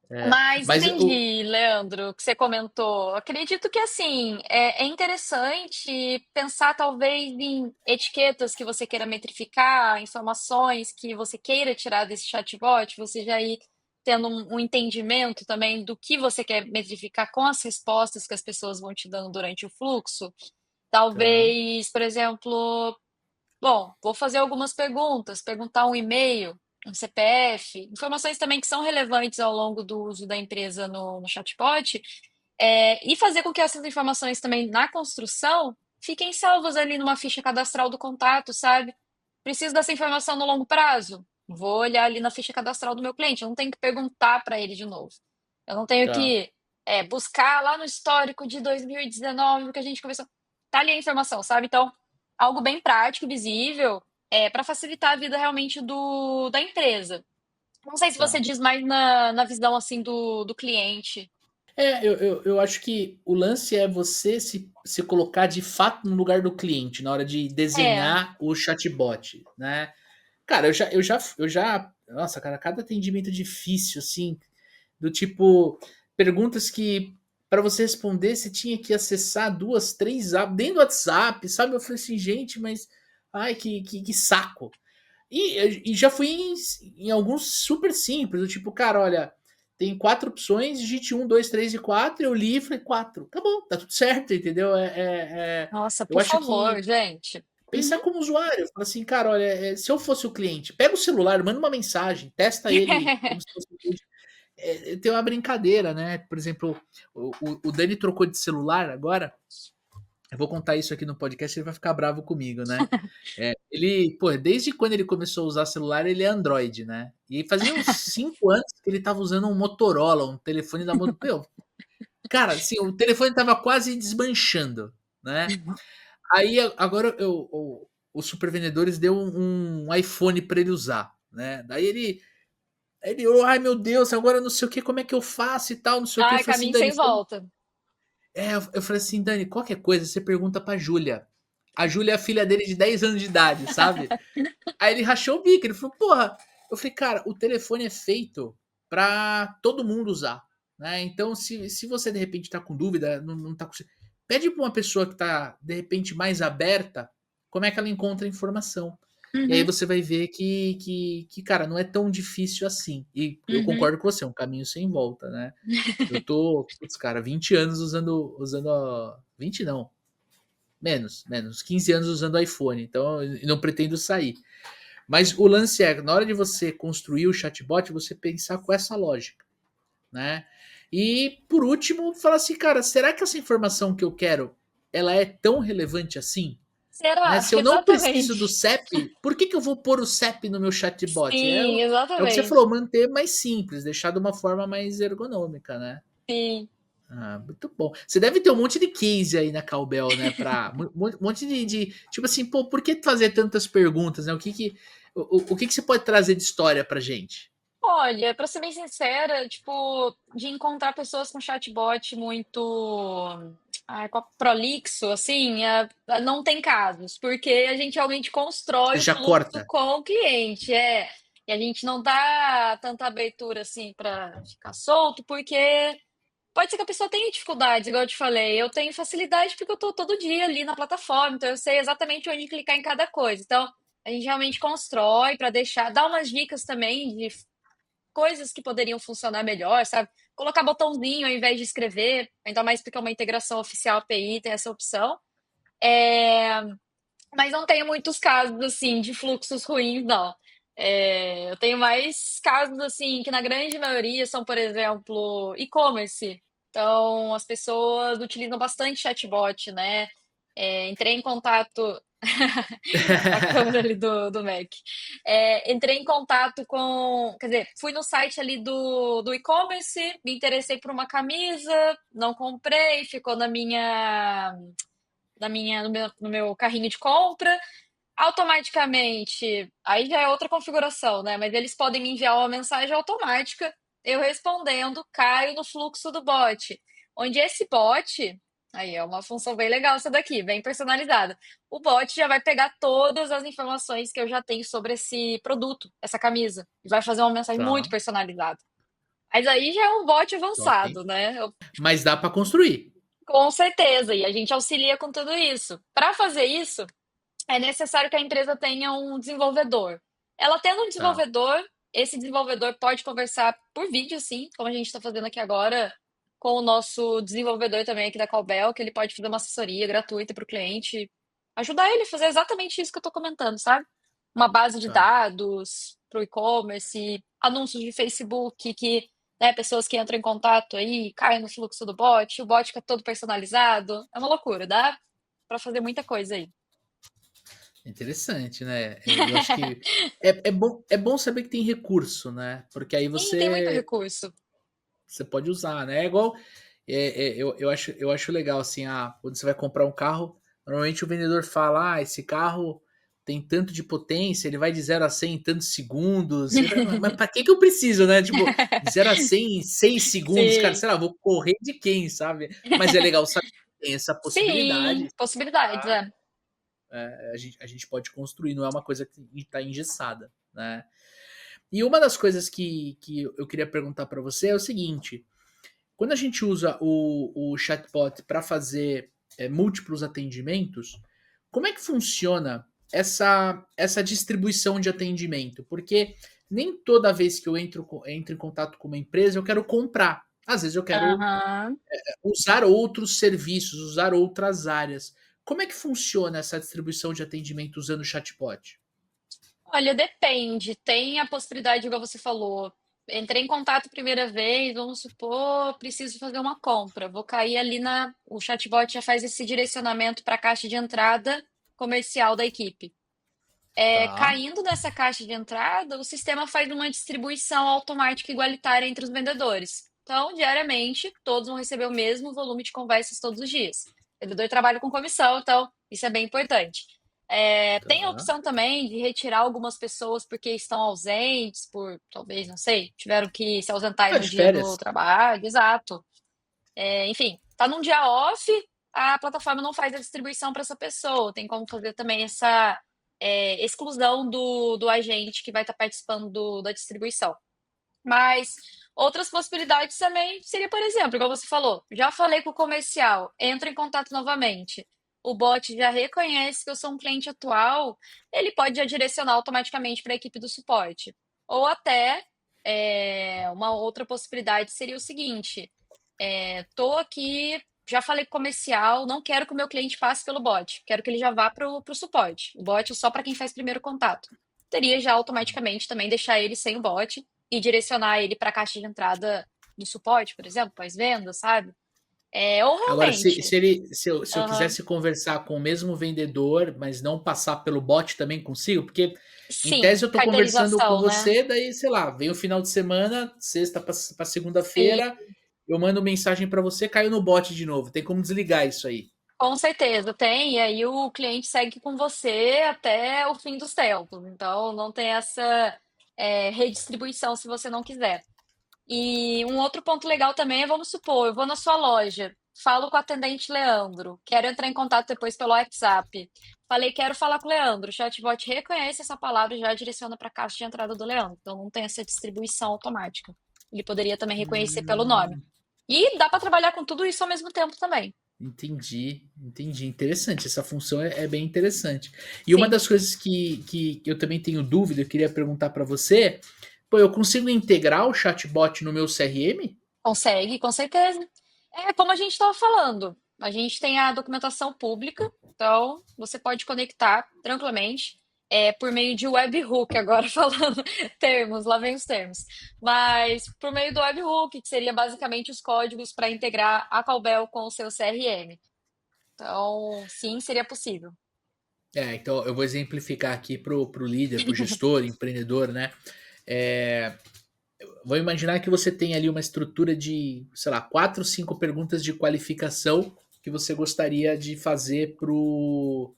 é. Mas Mas o. entendi, Leandro, o que você comentou. Acredito que assim é interessante pensar talvez em etiquetas que você queira metrificar, informações que você queira tirar desse chatbot, você já ir tendo um entendimento também do que você quer metrificar com as respostas que as pessoas vão te dando durante o fluxo. Tá, Talvez, por exemplo, bom, vou fazer algumas perguntas, perguntar um e-mail, um CPF, informações também que são relevantes ao longo do uso da empresa no chatbot, e fazer com que essas informações também na construção fiquem salvas ali numa ficha cadastral do contato, sabe? Preciso dessa informação no longo prazo? Vou olhar ali na ficha cadastral do meu cliente, eu não tenho que perguntar para ele de novo. Eu não tenho tá. que buscar lá no histórico de 2019 que a gente conversou. Tá ali a informação, sabe? Então, algo bem prático, visível, para facilitar a vida realmente da empresa. Não sei se você Tá. diz mais na visão assim do cliente. Eu acho que o lance é você se colocar de fato no lugar do cliente na hora de É, desenhar o chatbot, né? Cara, nossa, cara, cada atendimento difícil, assim, do tipo, perguntas que para você responder você tinha que acessar duas, três apps dentro do WhatsApp, sabe? Eu falei assim, gente, mas ai, que saco. E já fui em alguns super simples, do tipo, cara, olha, tem quatro opções, digite um, dois, três e quatro, eu li e falei, quatro. Acabou, tá tudo certo, entendeu? nossa, Eu por acho favor, que gente. pensar Uhum. como usuário, fala assim, cara, olha, se eu fosse o cliente, pega o celular, manda uma mensagem, testa ele como se fosse o cliente. tem uma brincadeira, né? Por exemplo, o Dani trocou de celular agora. Eu vou contar isso aqui no podcast, ele vai ficar bravo comigo, né? Ele, pô, desde quando ele começou a usar celular, ele é Android, né? E fazia uns 5 anos que ele tava usando um Motorola, um telefone da Motorola. Cara, assim, o telefone tava quase desmanchando, né? Aí agora os super vendedores deu um iPhone para ele usar, né? Daí ele, oh, ai meu Deus, agora não sei o que, como é que eu faço e tal, não sei o que. Eu Ai, falei assim, caminho Dani, sem volta. eu falei assim, Dani, qualquer coisa você pergunta pra Júlia. A Júlia é a filha dele de 10 anos de idade, sabe? Aí ele rachou o bico, ele falou, porra. Eu falei, cara, o telefone é feito pra todo mundo usar, né? Então, se você de repente tá com dúvida, não tá conseguindo. Pede pra uma pessoa que tá, de repente, mais aberta, como é que ela encontra informação. E aí Uhum, você vai ver que, cara, não é tão difícil assim. E eu uhum. concordo com você, é um caminho sem volta, né? Eu tô, putz, cara, 20 anos usando 20 não, menos, 15 anos usando iPhone, então eu não pretendo sair. Mas o lance é, na hora de você construir o chatbot, você pensar com essa lógica, né? E por último, falar assim, cara, será que essa informação que eu quero, ela é tão relevante assim? Né? Será? Se eu não preciso do Exatamente. CEP, por que eu vou pôr o CEP no meu chatbot? Sim, É o que você exatamente. falou, manter mais simples, deixar de uma forma mais ergonômica, né? Sim. Ah, muito bom. Você deve ter um monte de case aí na Cowbell, né? Monte tipo assim, pô, por que fazer tantas perguntas, né? O que você pode trazer de história pra gente? Olha, pra ser bem sincera, tipo, de encontrar pessoas com chatbot muito prolixo, assim, não tem casos, porque a gente realmente Você constrói o já fluxo corta. com o cliente, e a gente não dá tanta abertura assim pra ficar solto, porque pode ser que a pessoa tenha dificuldades, igual eu te falei. Eu tenho facilidade porque eu tô todo dia ali na plataforma, então eu sei exatamente onde clicar em cada coisa. Então, a gente realmente constrói para deixar, dar umas dicas também de coisas que poderiam funcionar melhor, sabe? Colocar botãozinho ao invés de escrever, ainda mais porque é uma integração oficial API, tem essa opção. É, mas não tenho muitos casos, assim, de fluxos ruins, não. Eu tenho mais casos, assim, que na grande maioria são, por exemplo, e-commerce. Então, as pessoas utilizam bastante chatbot, né? Entrei em contato a câmera ali do Mac. Entrei em contato com, quer dizer, fui no site ali do e-commerce, me interessei por uma camisa, não comprei, ficou no meu carrinho de compra. Automaticamente, aí já é outra configuração, né? Mas eles podem me enviar uma mensagem automática, eu respondendo, caio no fluxo do bot. Onde esse bot, aí é uma função bem legal essa daqui, bem personalizada. O bot já vai pegar todas as informações que eu já tenho sobre esse produto, essa camisa, e vai fazer uma mensagem muito Tá, personalizada. Mas aí já é um bot top, hein? avançado, né? Mas dá pra construir. Com certeza, e a gente auxilia com tudo isso. Para fazer isso, é necessário que a empresa tenha um desenvolvedor. Ela tendo um Tá, desenvolvedor, esse desenvolvedor pode conversar por vídeo, sim, como a gente está fazendo aqui agora, com o nosso desenvolvedor também aqui da Callbell, que ele pode fazer uma assessoria gratuita para o cliente, ajudar ele a fazer exatamente isso que eu estou comentando, sabe? Uma base de tá. dados para o e-commerce, anúncios de Facebook que, né, pessoas que entram em contato aí, caem no fluxo do bot, o bot fica todo personalizado. É uma loucura, dá para fazer muita coisa aí. Interessante, né? Eu acho que é bom saber que tem recurso, né? Porque aí Sim, tem muito você, recurso. você pode usar, né? É igual. Eu acho legal, assim, quando você vai comprar um carro, normalmente o vendedor fala: esse carro tem tanto de potência, ele vai de 0 a 100 em tantos segundos. Você fala, mas pra que eu preciso, né? Tipo, de 0 a 100 em 6 segundos, cara, Sim, sei lá, vou correr de quem, sabe? Mas é legal saber que tem essa possibilidade, sim, possibilidades, tá? é. A gente pode construir, não é uma coisa que está engessada, né? E uma das coisas que eu queria perguntar para você é o seguinte: quando a gente usa o chatbot para fazer múltiplos atendimentos, como é que funciona essa distribuição de atendimento? Porque nem toda vez que eu entro em contato com uma empresa eu quero comprar. Às vezes eu quero Aham. usar outros serviços, usar outras áreas. Como é que funciona essa distribuição de atendimento usando o chatbot? Olha, depende. Tem a possibilidade, igual você falou. entrei em contato primeira vez, vamos supor, preciso fazer uma compra. Vou cair ali na. O chatbot já faz esse direcionamento para a caixa de entrada comercial da equipe. Tá. Caindo nessa caixa de entrada, o sistema faz uma distribuição automática igualitária entre os vendedores. Então, diariamente, todos vão receber o mesmo volume de conversas todos os dias. O vendedor trabalha com comissão, então isso é bem importante. Tem a Tá. opção também de retirar algumas pessoas porque estão ausentes, por talvez, não sei, tiveram que se ausentar aí Tá no de dia do férias? trabalho, exato. Enfim, tá num dia off, a plataforma não faz a distribuição para essa pessoa. Tem como fazer também essa exclusão do agente que vai estar participando da distribuição. Mas outras possibilidades também seria, por exemplo, igual você falou, já falei com o comercial, entra em contato novamente. O bot já reconhece que eu sou um cliente atual, ele pode já direcionar automaticamente para a equipe do suporte. Ou até, uma outra possibilidade seria o seguinte: tô aqui, já falei com o comercial, não quero que o meu cliente passe pelo bot, quero que ele já vá para o suporte. O bot é só para quem faz primeiro contato. Teria já automaticamente também deixar ele sem o bot e direcionar ele para a caixa de entrada do suporte, por exemplo, pós-venda, sabe? Ou Agora, se, realmente, se, ele, se eu aham, quisesse conversar com o mesmo vendedor, mas não passar pelo bot também consigo, porque em sim, tese eu tô conversando com carteirização, né? você, daí, sei lá, vem o final de semana, sexta para Sim, segunda-feira, eu mando mensagem para você, caiu no bot de novo. Tem como desligar isso aí. com certeza tem. E aí o cliente segue com você até o fim dos tempos. Então não tem essa redistribuição se você não quiser. E um outro ponto legal também é, vamos supor, eu vou na sua loja, falo com o atendente Leandro, quero entrar em contato depois pelo WhatsApp. Falei, quero falar com o Leandro. O chatbot reconhece essa palavra e já direciona para a caixa de entrada do Leandro. Então não tem essa distribuição automática. Ele poderia também reconhecer pelo nome. Hum, E dá para trabalhar com tudo isso ao mesmo tempo também. entendi. Interessante, essa função é bem interessante. E uma Sim, das coisas que eu também tenho dúvida, eu queria perguntar para você, pô, eu consigo integrar o chatbot no meu CRM? consegue, com certeza. É como a gente estava falando. A gente tem a documentação pública, então você pode conectar tranquilamente, por meio de webhook, agora falando termos, lá vem os termos. Mas por meio do webhook, que seria basicamente os códigos para integrar a Callbell com o seu CRM. Então, sim, seria possível. Então eu vou exemplificar aqui pro líder, pro gestor, empreendedor, né? É, vou imaginar que você tem ali uma estrutura de, sei lá, 4, 5 perguntas de qualificação que você gostaria de fazer pro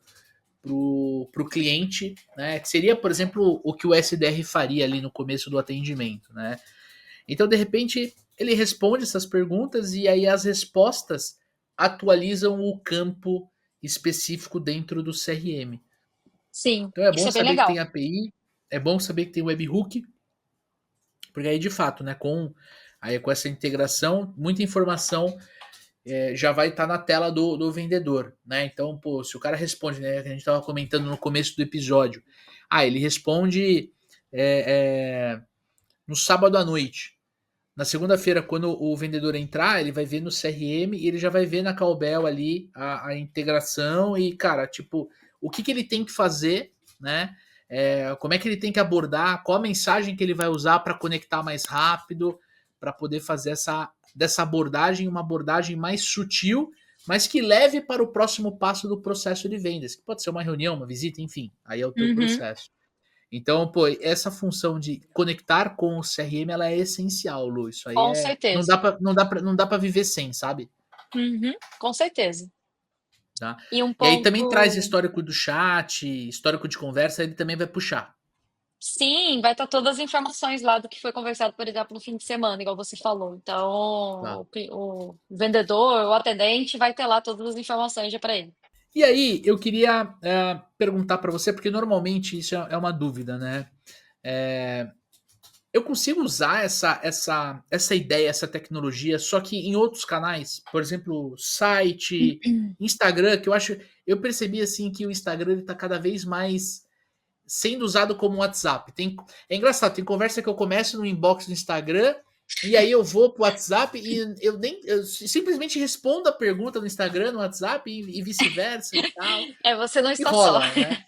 cliente, né? Que seria, por exemplo, o que o SDR faria ali no começo do atendimento, né? Então, de repente, ele responde essas perguntas e aí as respostas atualizam o campo específico dentro do CRM. Sim, Então é isso bom é bem saber que tem legal. API, é bom saber que tem webhook, porque aí de fato, né, com essa integração, muita informação já vai estar na tela do vendedor, né? Então, pô, se o cara responde, né, que a gente estava comentando no começo do episódio, ele responde é, é, no sábado à noite. Na segunda-feira, quando o vendedor entrar, ele vai ver no CRM e ele já vai ver na Cowbell ali a integração e, cara, tipo, o que ele tem que fazer, né? Como é que ele tem que abordar, qual a mensagem que ele vai usar para conectar mais rápido, para poder fazer dessa abordagem uma abordagem mais sutil, mas que leve para o próximo passo do processo de vendas, que pode ser uma reunião, uma visita, enfim, aí é o teu Uhum, processo. Então, pô, essa função de conectar com o CRM, ela é essencial, Lu. Isso aí com não certeza. dá para não dá para viver sem, sabe? Uhum, com certeza. Tá? E um E aí também traz ponto. histórico do chat, histórico de conversa, ele também vai puxar. Sim, vai estar todas as informações lá do que foi conversado, por exemplo, no fim de semana, igual você falou. Então, Tá? o vendedor, o atendente, vai ter lá todas as informações já para ele. E aí, eu queria perguntar para você, porque normalmente isso é uma dúvida, né? É, eu consigo usar essa ideia, essa tecnologia, só que em outros canais, por exemplo, site, Instagram, que eu percebi assim que o Instagram ele tá cada vez mais sendo usado como um WhatsApp. É engraçado, tem conversa que eu começo no inbox do Instagram e aí eu vou pro WhatsApp e eu simplesmente respondo a pergunta no Instagram, no WhatsApp e vice-versa e tal. Você não E está só. rola, né?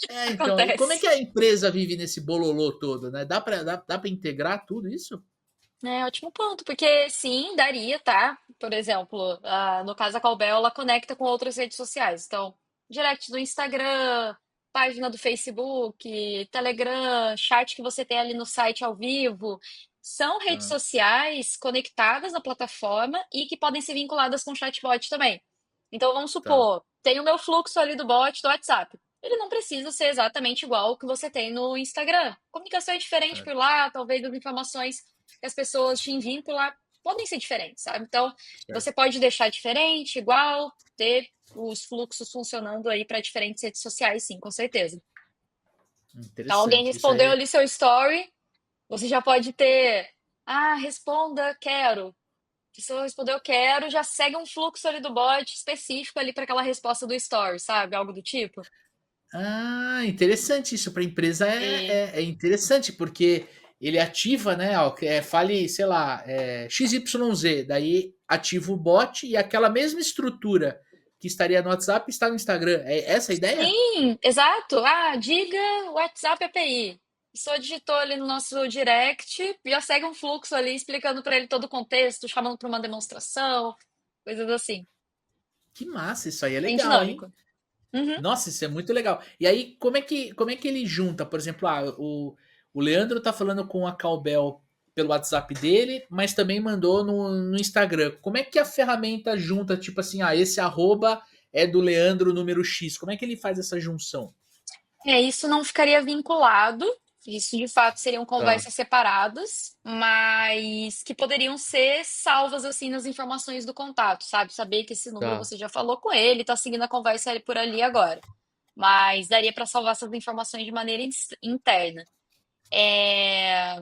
Então, e como é Acontece. que a empresa vive nesse bololô todo, né? Dá pra integrar tudo isso? É, ótimo ponto, porque sim, daria, tá? Por exemplo, no caso a Callbell, ela conecta com outras redes sociais. Então, direct do Instagram, página do Facebook, Telegram, chat que você tem ali no site ao vivo, são redes Ah, sociais conectadas na plataforma e que podem ser vinculadas com chatbot também. Então, vamos tá, supor, tem o meu fluxo ali do bot do WhatsApp. Ele não precisa ser exatamente igual ao que você tem no Instagram. Comunicação é diferente por certo, lá, talvez as informações que as pessoas te enviam por lá podem ser diferentes, sabe? Então, você certo. pode deixar diferente, igual, ter os fluxos funcionando aí para diferentes redes sociais, sim, com certeza. Então, alguém Interessante. Isso respondeu aí. ali seu story, você já pode ter, responda, quero. A pessoa respondeu, quero, já segue um fluxo ali do bot específico ali para aquela resposta do story, sabe? Algo do tipo. Interessante isso. Para a empresa E, é interessante, porque ele ativa, né? Ó, fale, sei lá, XYZ, daí ativa o bot e aquela mesma estrutura que estaria no WhatsApp está no Instagram. É essa a ideia? sim, exato. Diga WhatsApp API. A pessoa digitou ali no nosso direct, já segue um fluxo ali explicando para ele todo o contexto, chamando para uma demonstração, coisas assim. Que massa, isso aí é Bem legal, hein? dinâmico. Uhum. Nossa, isso é muito legal. E aí, como é que ele junta? Por exemplo, o Leandro tá falando com a Cowbell pelo WhatsApp dele, mas também mandou no Instagram. Como é que a ferramenta junta, tipo assim, esse arroba é do Leandro número X? Como é que ele faz essa junção? Isso não ficaria vinculado. Isso, de fato, seriam Tá, conversas separadas, mas que poderiam ser salvas, assim, nas informações do contato, sabe? Saber que esse número tá. você já falou com ele, tá seguindo a conversa ali por ali agora. Mas daria para salvar essas informações de maneira interna. É,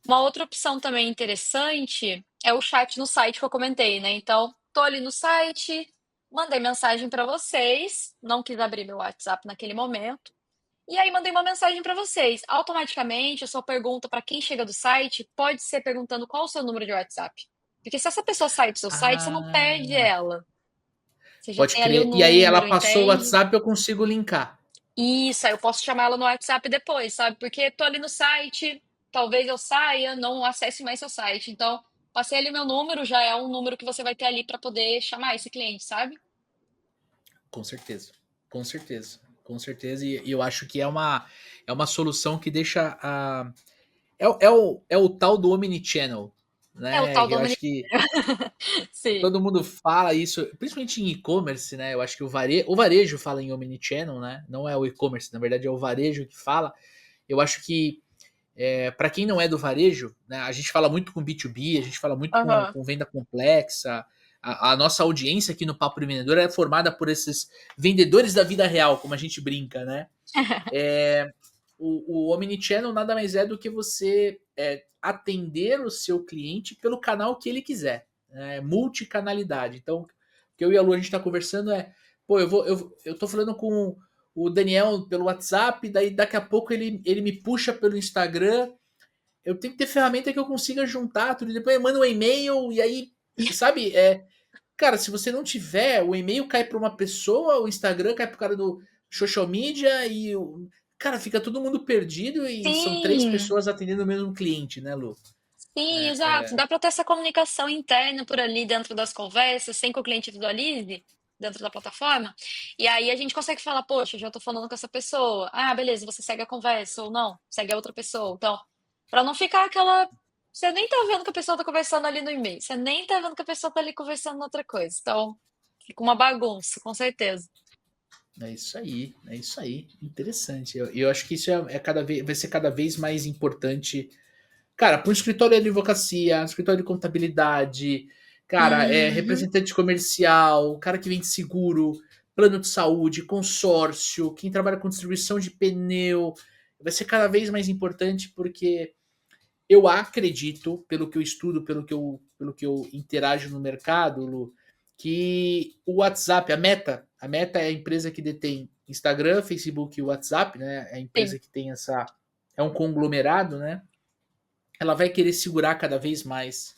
Uma outra opção também interessante é o chat no site que eu comentei, né? Então, tô ali no site, mandei mensagem para vocês, não quis abrir meu WhatsApp naquele momento. E aí mandei uma mensagem para vocês. Automaticamente, a sua pergunta para quem chega do site pode ser perguntando qual o seu número de WhatsApp. Porque se essa pessoa sai do seu site, você não perde Ah, ela. Você já pode tem ali o crer. E aí ela número, passou o entende? WhatsApp, eu consigo linkar. Isso, aí eu posso chamar ela no WhatsApp depois, sabe? Porque tô ali no site, talvez eu saia, não acesse mais seu site. Então, passei ali meu número, já é um número que você vai ter ali para poder chamar esse cliente, sabe? Com certeza, com certeza, com certeza. E eu acho que é uma solução que deixa a. É o tal do Omnichannel, É o né? tal do Eu omni... acho que Sim. todo mundo fala isso, principalmente em e-commerce, né? Eu acho que o varejo fala em Omnichannel, né? Não é o e-commerce, na verdade é o varejo que fala. Eu acho que para quem não é do varejo, né, a gente fala muito com B2B, a gente fala muito com, Aham. com venda complexa. A nossa audiência aqui no Papo de Vendedor é formada por esses vendedores da vida real, como a gente brinca, né? O Omnichannel nada mais é do que você atender o seu cliente pelo canal que ele quiser. Né? Multicanalidade. Então, o que eu e a Lu a gente está conversando pô, eu tô falando com o Daniel pelo WhatsApp, daí daqui a pouco ele me puxa pelo Instagram. Eu tenho que ter ferramenta que eu consiga juntar tudo. Depois eu mando um e-mail e aí, sabe? Cara, se você não tiver, o e-mail cai para uma pessoa, o Instagram cai pro cara do social media cara, fica todo mundo perdido e são três Sim, pessoas atendendo o mesmo cliente, né, Lu? sim, É, exato. Dá para ter essa comunicação interna por ali dentro das conversas, sem que o cliente visualize dentro da plataforma. E aí a gente consegue falar, poxa, já tô falando com essa pessoa. Beleza, você segue a conversa ou não, segue a outra pessoa. Então, para não ficar aquela. Você nem tá vendo que a pessoa tá conversando ali no e-mail, você nem tá vendo que a pessoa tá ali conversando outra coisa. Então, fica uma bagunça, com certeza. é isso aí, é isso aí. Interessante. Eu acho que isso vai ser cada vez mais importante. Cara, para um escritório de advocacia, escritório de contabilidade, cara, Uhum, representante comercial, cara que vende seguro, plano de saúde, consórcio, quem trabalha com distribuição de pneu, vai ser cada vez mais importante porque eu acredito, pelo que eu estudo, pelo que eu interajo no mercado, Lu, que o WhatsApp, a Meta é a empresa que detém Instagram, Facebook e WhatsApp, né? É a sim. empresa que tem é um conglomerado, né? Ela vai querer segurar cada vez mais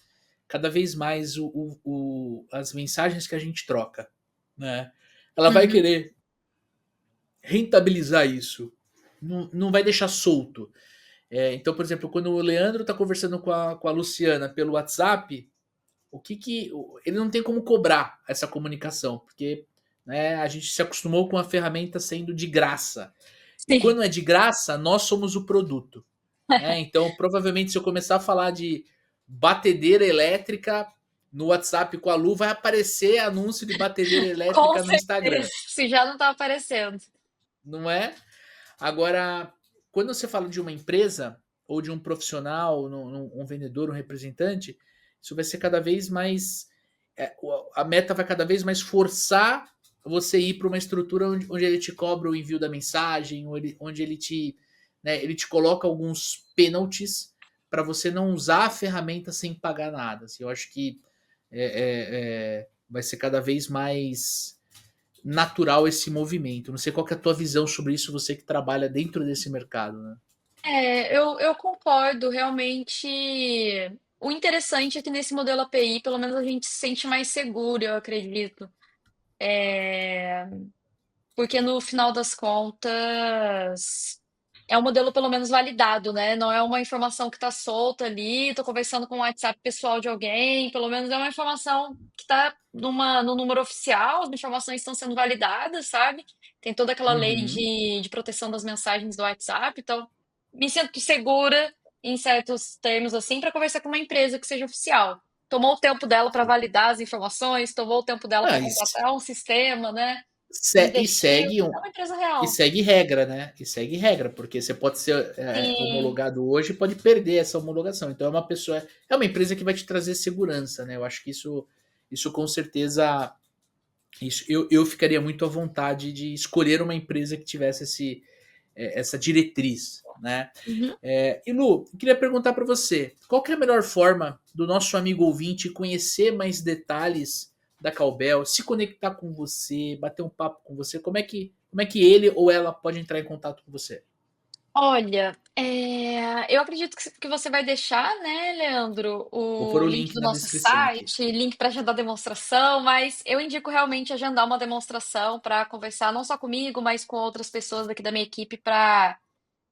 as mensagens que a gente troca, né? Ela vai Uhum. querer rentabilizar isso. Não vai deixar solto. Então, por exemplo, quando o Leandro está conversando com a Luciana pelo WhatsApp, ele não tem como cobrar essa comunicação, porque, né, a gente se acostumou com a ferramenta sendo de graça. E Sim. quando é de graça, nós somos o produto. Né? Então, provavelmente, se eu começar a falar de batedeira elétrica no WhatsApp com a Lu, vai aparecer anúncio de batedeira Com elétrica no certeza, Instagram, se já não tá aparecendo. não é? Agora, quando você fala de uma empresa ou de um profissional, um vendedor, um representante, isso vai ser cada vez mais. A meta vai cada vez mais forçar você ir para uma estrutura onde ele te cobra o envio da mensagem, onde ele te, né, ele te coloca alguns penalties para você não usar a ferramenta sem pagar nada. Assim, eu acho que vai ser cada vez mais natural esse movimento. Não sei qual que é a tua visão sobre isso, você que trabalha dentro desse mercado, né? Eu concordo, realmente. O interessante é que nesse modelo API, pelo menos a gente se sente mais seguro, eu acredito. Porque no final das contas é um modelo pelo menos validado, né? Não é uma informação que está solta ali, estou conversando com o WhatsApp pessoal de alguém, pelo menos é uma informação que está no número oficial, as informações estão sendo validadas, sabe? Tem toda aquela lei Uhum. de proteção das mensagens do WhatsApp, então me sinto segura em certos termos assim para conversar com uma empresa que seja oficial. Tomou o tempo dela para validar as informações, tomou o tempo dela para Ah, contratar um sistema, né? Investiu, é uma empresa e real. segue regra, né? E segue regra, porque você pode ser Sim. homologado hoje e pode perder essa homologação. Então é uma empresa que vai te trazer segurança, né? Eu acho que isso com certeza, eu ficaria muito à vontade de escolher uma empresa que tivesse essa diretriz, né? Uhum. E Lu, eu queria perguntar para você, qual que é a melhor forma do nosso amigo ouvinte conhecer mais detalhes da Cowbell, se conectar com você, bater um papo com você? Como é que ele ou ela pode entrar em contato com você? Olha, eu acredito que você vai deixar, né, Leandro, Vou pôr o o link link do na nosso descrição aqui. site, link para agendar demonstração, mas eu indico realmente agendar uma demonstração para conversar não só comigo, mas com outras pessoas aqui da minha equipe para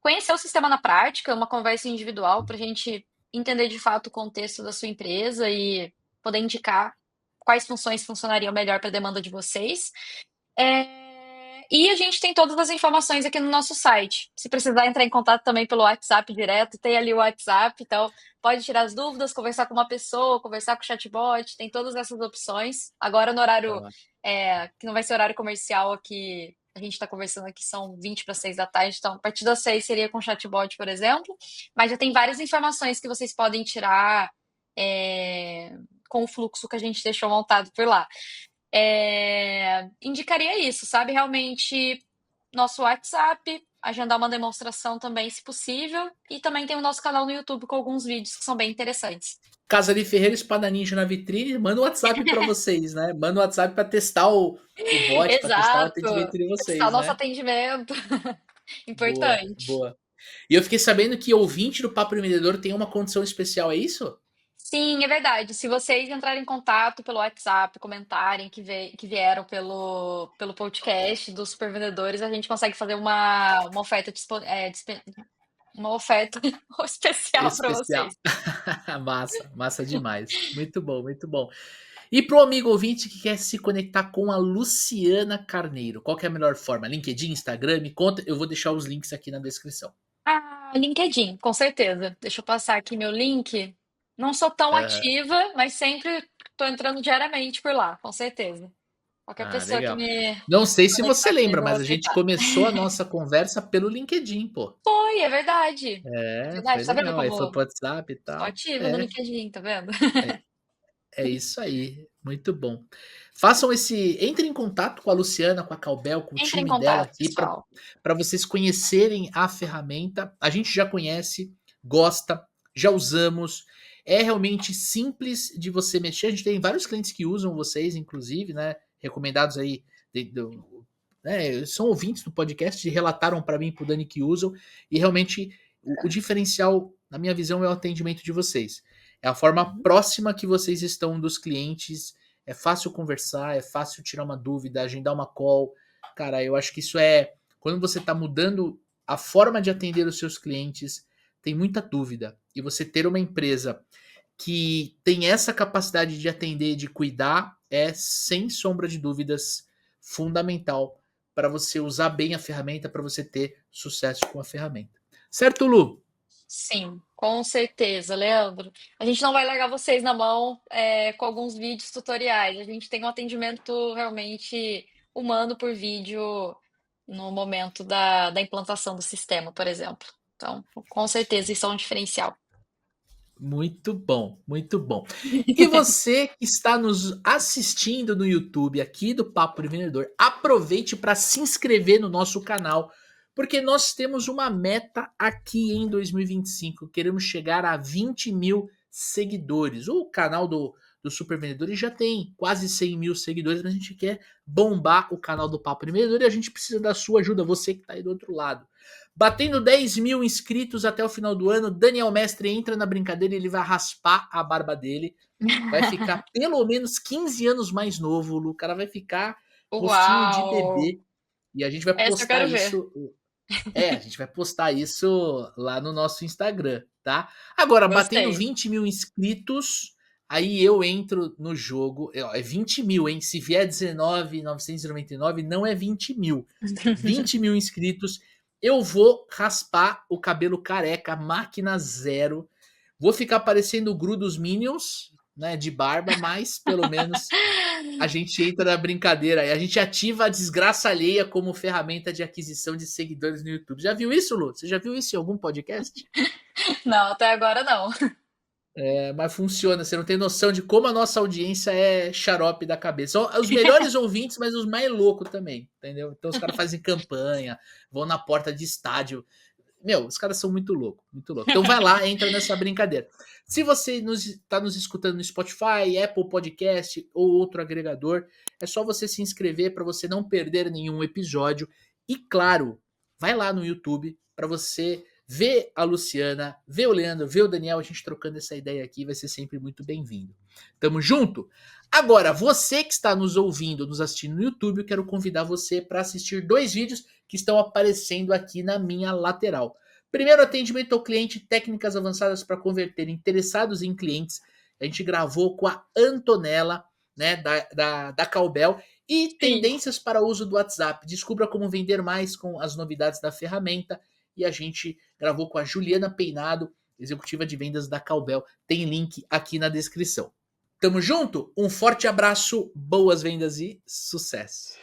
conhecer o sistema na prática, uma conversa individual para a gente entender de fato o contexto da sua empresa e poder indicar quais funções funcionariam melhor para a demanda de vocês. E a gente tem todas as informações aqui no nosso site. Se precisar entrar em contato também pelo WhatsApp direto, tem ali o WhatsApp, então pode tirar as dúvidas, conversar com uma pessoa, conversar com o chatbot, tem todas essas opções. Agora no horário Tá. que não vai ser horário comercial aqui, a gente está conversando aqui, são 20 para 6 da tarde, então a partir das 6 seria com o chatbot, por exemplo. Mas já tem várias informações que vocês podem tirar com o fluxo que a gente deixou montado por lá. Indicaria isso, sabe? Realmente, nosso WhatsApp, agendar uma demonstração também, se possível, e também tem o nosso canal no YouTube com alguns vídeos que são bem interessantes. Casa de Ferreira Espada Ninja na vitrine, manda o WhatsApp para vocês, né? Manda o WhatsApp para testar o bot, para testar o Exato! atendimento de Testar vocês, nosso né? atendimento. Boa, Importante. boa. E eu fiquei sabendo que ouvinte do Papo Empreendedor tem uma condição especial, é isso? Sim, é verdade. Se vocês entrarem em contato pelo WhatsApp, comentarem que vieram pelo podcast dos supervendedores, a gente consegue fazer uma oferta, uma oferta especial para Especial. vocês. Massa, massa demais. Muito bom, muito bom. E pro amigo ouvinte que quer se conectar com a Luciana Carneiro, qual que é a melhor forma? LinkedIn, Instagram? Me conta, eu vou deixar os links aqui na descrição. Ah, LinkedIn, com certeza. Deixa eu passar aqui meu link. Não sou tão Aham. ativa, mas sempre estou entrando diariamente por lá, com certeza. Qualquer Ah, pessoa que legal. me Não sei se você conectar lembra, comigo, eu vou mas a gente aceitar. começou a nossa conversa pelo LinkedIn, pô. Foi, é verdade. É Foi verdade. Tá vendo legal. Aí foi como pro WhatsApp e estou tal. ativa no LinkedIn, tá vendo? É, é isso aí. Muito bom. Façam esse. Entre em contato com a Luciana, com a Calbel, com o Entre em time dela contato, aqui, pessoal. para vocês conhecerem a ferramenta. A gente já conhece, gosta, já usamos. É realmente simples de você mexer. A gente tem vários clientes que usam vocês, inclusive, né? Recomendados aí. Né, são ouvintes do podcast e relataram para mim e pro Dani que usam. E realmente o diferencial, na minha visão, é o atendimento de vocês. É a forma Uhum. próxima que vocês estão dos clientes. É fácil conversar, é fácil tirar uma dúvida, agendar uma call. Cara, eu acho que isso é. quando você está mudando a forma de atender os seus clientes, tem muita dúvida. E você ter uma empresa que tem essa capacidade de atender, de cuidar, é sem sombra de dúvidas fundamental para você usar bem a ferramenta, para você ter sucesso com a ferramenta. Certo, Lu? Sim, com certeza, Leandro. A gente não vai largar vocês na mão, com alguns vídeos tutoriais. A gente tem um atendimento realmente humano por vídeo no momento da implantação do sistema, por exemplo. Então, com certeza, isso é um diferencial. Muito bom, muito bom. E você que está nos assistindo no YouTube aqui do Papo de Vendedor, aproveite para se inscrever no nosso canal, porque nós temos uma meta aqui em 2025. Queremos chegar a 20 mil seguidores. O canal do Super Vendedores já tem quase 100 mil seguidores, mas a gente quer bombar o canal do Papo de Vendedor e a gente precisa da sua ajuda, você que está aí do outro lado. Batendo 10 mil inscritos até o final do ano, Daniel Mestre entra na brincadeira e ele vai raspar a barba dele. Vai ficar pelo menos 15 anos mais novo, Lu. O cara vai ficar rostinho de Uau! bebê. E a gente vai Essa eu postar quero ver. isso. A gente vai postar isso lá no nosso Instagram, tá? Agora, batendo Gostei. 20 mil inscritos, aí eu entro no jogo. É 20 mil, hein? Se vier 19.999, não é 20 mil. 20 mil inscritos, eu vou raspar o cabelo careca, máquina zero. Vou ficar parecendo o Gru dos Minions, né? De barba, mas pelo menos a gente entra na brincadeira e a gente ativa a desgraça alheia como ferramenta de aquisição de seguidores no YouTube. Já viu isso, Lu? Você já viu isso em algum podcast? Não, até agora não. Mas funciona, você não tem noção de como a nossa audiência é xarope da cabeça. São os melhores ouvintes, mas os mais loucos também, entendeu? Então os caras fazem campanha, vão na porta de estádio. Meu, os caras são muito loucos, muito loucos. Então vai lá, entra nessa brincadeira. Se você está nos escutando no Spotify, Apple Podcast ou outro agregador, é só você se inscrever para você não perder nenhum episódio. E claro, vai lá no YouTube para você ver a Luciana, ver o Leandro, ver o Daniel, a gente trocando essa ideia aqui, vai ser sempre muito bem-vindo. Tamo junto? Agora, você que está nos ouvindo, nos assistindo no YouTube, eu quero convidar você para assistir 2 vídeos que estão aparecendo aqui na minha lateral. Primeiro, atendimento ao cliente, técnicas avançadas para converter interessados em clientes. A gente gravou com a Antonella, né, da Cowbell, e Sim. tendências para o uso do WhatsApp. Descubra como vender mais com as novidades da ferramenta. E a gente gravou com a Juliana Peinado, executiva de vendas da Cowbell. Tem link aqui na descrição. Tamo junto? Um forte abraço, boas vendas e sucesso!